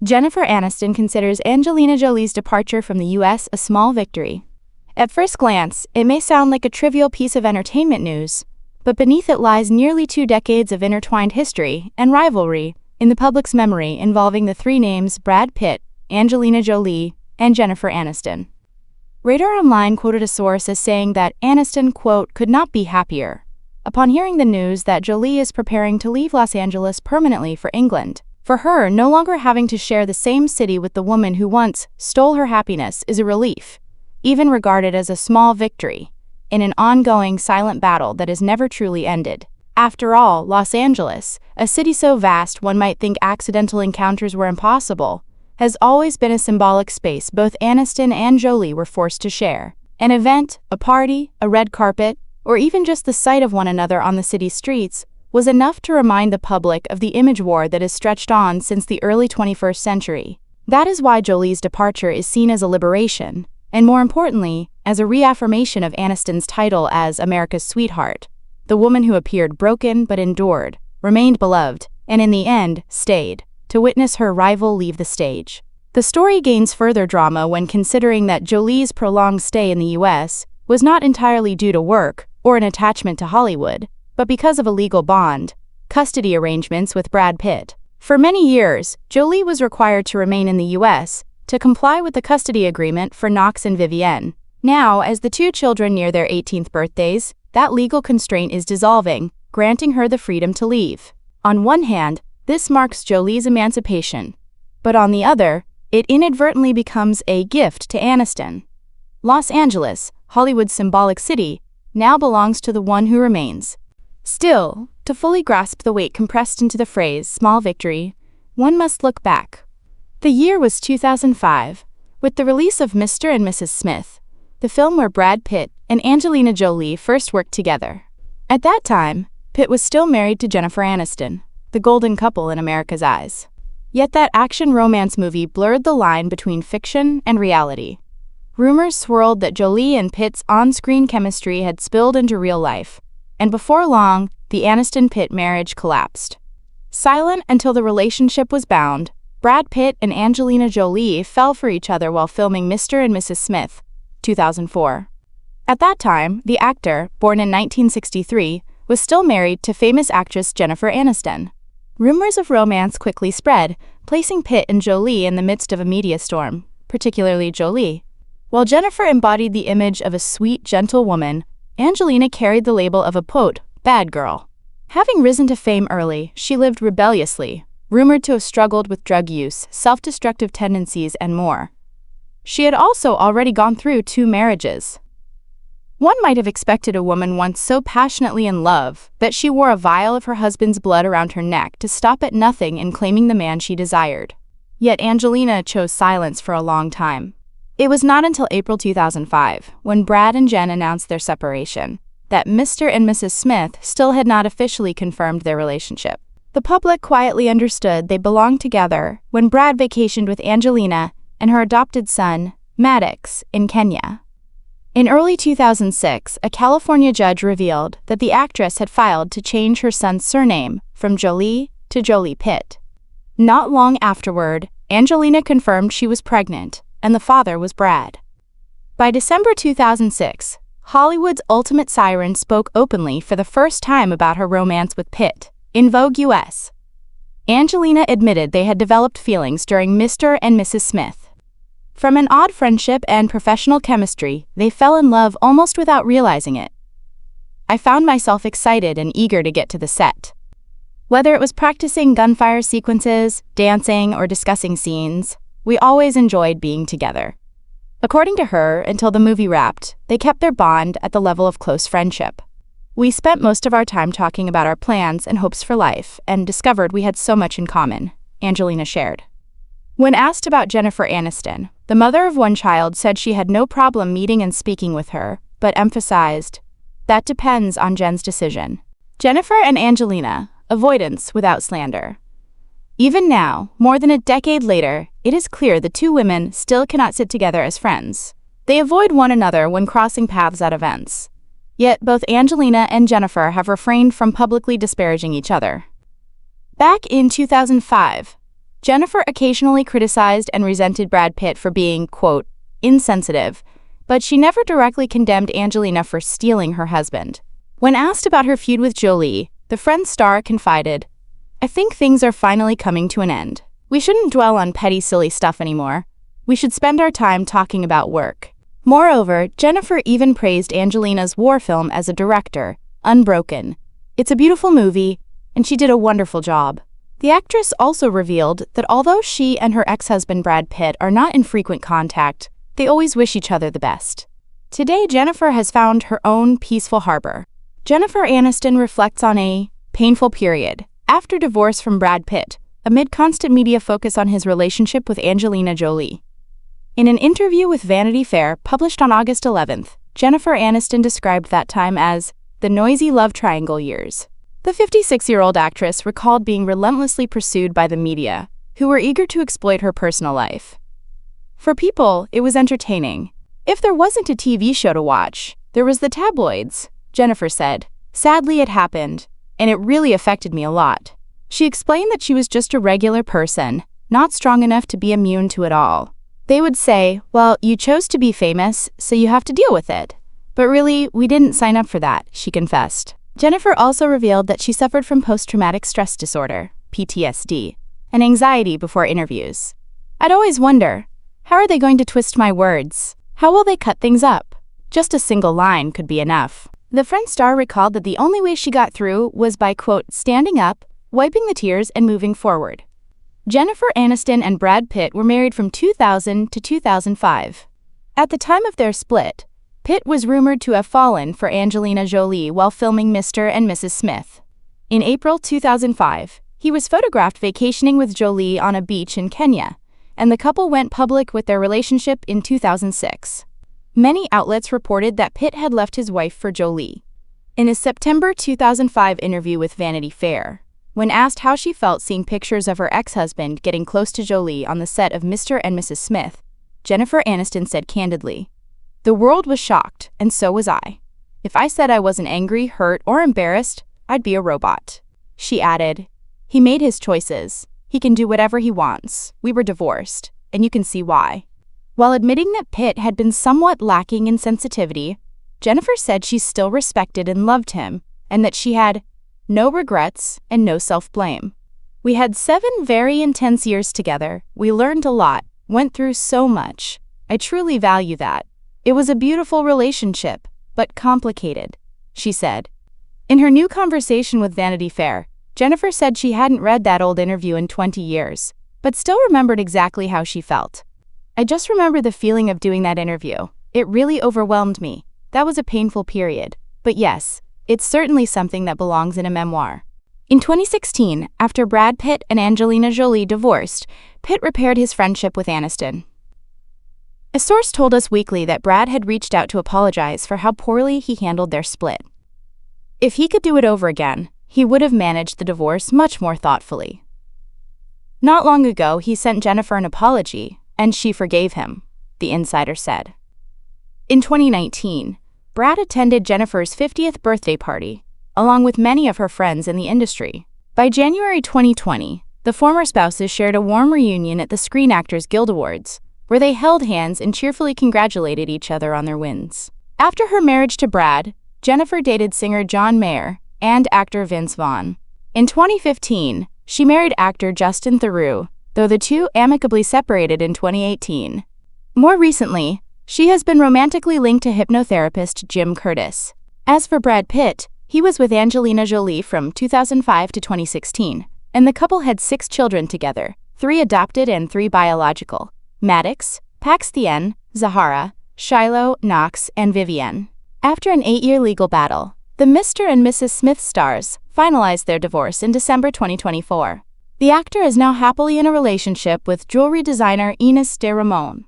Jennifer Aniston considers Angelina Jolie's departure from the U.S. a small victory. At first glance, it may sound like a trivial piece of entertainment news, but beneath it lies nearly 2 decades of intertwined history and rivalry in the public's memory involving the three names Brad Pitt, Angelina Jolie, and Jennifer Aniston. Radar Online quoted a source as saying that Aniston, quote, could not be happier upon hearing the news that Jolie is preparing to leave Los Angeles permanently for England. For her, no longer having to share the same city with the woman who once stole her happiness is a relief, even regarded as a small victory, in an ongoing silent battle that is never truly ended. After all, Los Angeles, a city so vast one might think accidental encounters were impossible, has always been a symbolic space both Aniston and Jolie were forced to share. An event, a party, a red carpet, or even just the sight of one another on the city streets was enough to remind the public of the image war that has stretched on since the early 21st century. That is why Jolie's departure is seen as a liberation, and more importantly, as a reaffirmation of Aniston's title as America's sweetheart, the woman who appeared broken but endured, remained beloved, and in the end, stayed, to witness her rival leave the stage. The story gains further drama when considering that Jolie's prolonged stay in the U.S. was not entirely due to work or an attachment to Hollywood, but because of a legal bond, custody arrangements with Brad Pitt. For many years, Jolie was required to remain in the U.S. to comply with the custody agreement for Knox and Vivienne. Now, as the two children near their 18th birthdays, that legal constraint is dissolving, granting her the freedom to leave. On one hand, this marks Jolie's emancipation, but on the other, it inadvertently becomes a gift to Aniston. Los Angeles, Hollywood's symbolic city, now belongs to the one who remains. Still, to fully grasp the weight compressed into the phrase small victory, one must look back. The year was 2005, with the release of Mr. and Mrs. Smith, the film where Brad Pitt and Angelina Jolie first worked together. At that time, Pitt was still married to Jennifer Aniston, the golden couple in America's eyes. Yet that action romance movie blurred the line between fiction and reality. Rumors swirled that Jolie and Pitt's on-screen chemistry had spilled into real life, and before long, the Aniston-Pitt marriage collapsed. Silent until the relationship was bound, Brad Pitt and Angelina Jolie fell for each other while filming Mr. and Mrs. Smith, 2004. At that time, the actor, born in 1963, was still married to famous actress Jennifer Aniston. Rumors of romance quickly spread, placing Pitt and Jolie in the midst of a media storm, particularly Jolie. While Jennifer embodied the image of a sweet, gentle woman, Angelina carried the label of a, quote, bad girl. Having risen to fame early, she lived rebelliously, rumored to have struggled with drug use, self-destructive tendencies, and more. She had also already gone through 2 marriages. One might have expected a woman once so passionately in love that she wore a vial of her husband's blood around her neck to stop at nothing in claiming the man she desired. Yet Angelina chose silence for a long time. It was not until April 2005, when Brad and Jen announced their separation, that Mr. and Mrs. Smith still had not officially confirmed their relationship. The public quietly understood they belonged together when Brad vacationed with Angelina and her adopted son, Maddox, in Kenya. In early 2006, a California judge revealed that the actress had filed to change her son's surname from Jolie to Jolie-Pitt. Not long afterward, Angelina confirmed she was pregnant, and the father was Brad. By December 2006, Hollywood's ultimate siren spoke openly for the first time about her romance with Pitt. In Vogue US, Angelina admitted they had developed feelings during Mr. and Mrs. Smith. From an odd friendship and professional chemistry, they fell in love almost without realizing it. I found myself excited and eager to get to the set. Whether it was practicing gunfire sequences, dancing, or discussing scenes, we always enjoyed being together. According to her, until the movie wrapped, they kept their bond at the level of close friendship. We spent most of our time talking about our plans and hopes for life and discovered we had so much in common, Angelina shared. When asked about Jennifer Aniston, the mother of one child said she had no problem meeting and speaking with her, but emphasized, "That depends on Jen's decision." Jennifer and Angelina, avoidance without slander. Even now, more than a decade later, it is clear the two women still cannot sit together as friends. They avoid one another when crossing paths at events. Yet both Angelina and Jennifer have refrained from publicly disparaging each other. Back in 2005, Jennifer occasionally criticized and resented Brad Pitt for being, quote, insensitive, but she never directly condemned Angelina for stealing her husband. When asked about her feud with Jolie, the Friends star confided, "I think things are finally coming to an end. We shouldn't dwell on petty silly stuff anymore. We should spend our time talking about work." Moreover, Jennifer even praised Angelina's war film as a director, Unbroken. "It's a beautiful movie, and she did a wonderful job." The actress also revealed that although she and her ex-husband Brad Pitt are not in frequent contact, they always wish each other the best. Today, Jennifer has found her own peaceful harbor. Jennifer Aniston reflects on a painful period after divorce from Brad Pitt, amid constant media focus on his relationship with Angelina Jolie. In an interview with Vanity Fair published on August 11th, Jennifer Aniston described that time as the noisy love triangle years. The 56-year-old actress recalled being relentlessly pursued by the media, who were eager to exploit her personal life. "For people, it was entertaining. If there wasn't a TV show to watch, there was the tabloids," Jennifer said. "Sadly, it happened, and it really affected me a lot." She explained that she was just a regular person, not strong enough to be immune to it all. "They would say, well, you chose to be famous, so you have to deal with it. But really, we didn't sign up for that," she confessed. Jennifer also revealed that she suffered from post-traumatic stress disorder, PTSD, and anxiety before interviews. "I'd always wonder, how are they going to twist my words? How will they cut things up? Just a single line could be enough." The Friends star recalled that the only way she got through was by, quote, standing up, wiping the tears, and moving forward. Jennifer Aniston and Brad Pitt were married from 2000 to 2005. At the time of their split, Pitt was rumored to have fallen for Angelina Jolie while filming Mr. and Mrs. Smith. In April 2005, he was photographed vacationing with Jolie on a beach in Kenya, and the couple went public with their relationship in 2006. Many outlets reported that Pitt had left his wife for Jolie. In a September 2005 interview with Vanity Fair, when asked how she felt seeing pictures of her ex-husband getting close to Jolie on the set of Mr. and Mrs. Smith, Jennifer Aniston said candidly, "The world was shocked, and so was I. If I said I wasn't angry, hurt, or embarrassed, I'd be a robot." She added, "He made his choices. He can do whatever he wants. We were divorced, and you can see why." While admitting that Pitt had been somewhat lacking in sensitivity, Jennifer said she still respected and loved him, and that she had no regrets and no self-blame. "We had 7 very intense years together. We learned a lot, went through so much. I truly value that. It was a beautiful relationship, but complicated," she said. In her new conversation with Vanity Fair, Jennifer said she hadn't read that old interview in 20 years, but still remembered exactly how she felt. "I just remember the feeling of doing that interview. It really overwhelmed me. That was a painful period. But yes, it's certainly something that belongs in a memoir." In 2016, after Brad Pitt and Angelina Jolie divorced, Pitt repaired his friendship with Aniston. A source told Us Weekly that Brad had reached out to apologize for how poorly he handled their split. If he could do it over again, he would have managed the divorce much more thoughtfully. Not long ago, he sent Jennifer an apology, and she forgave him, the insider said. In 2019, Brad attended Jennifer's 50th birthday party, along with many of her friends in the industry. By January 2020, the former spouses shared a warm reunion at the Screen Actors Guild Awards, where they held hands and cheerfully congratulated each other on their wins. After her marriage to Brad, Jennifer dated singer John Mayer and actor Vince Vaughn. In 2015, she married actor Justin Theroux, though the two amicably separated in 2018. More recently, she has been romantically linked to hypnotherapist Jim Curtis. As for Brad Pitt, he was with Angelina Jolie from 2005 to 2016, and the couple had 6 children together, 3 adopted and 3 biological: Maddox, Paxthien, Zahara, Shiloh, Knox, and Vivienne. After an 8-year legal battle, the Mr. and Mrs. Smith stars finalized their divorce in December 2024. The actor is now happily in a relationship with jewelry designer Ines de Ramon.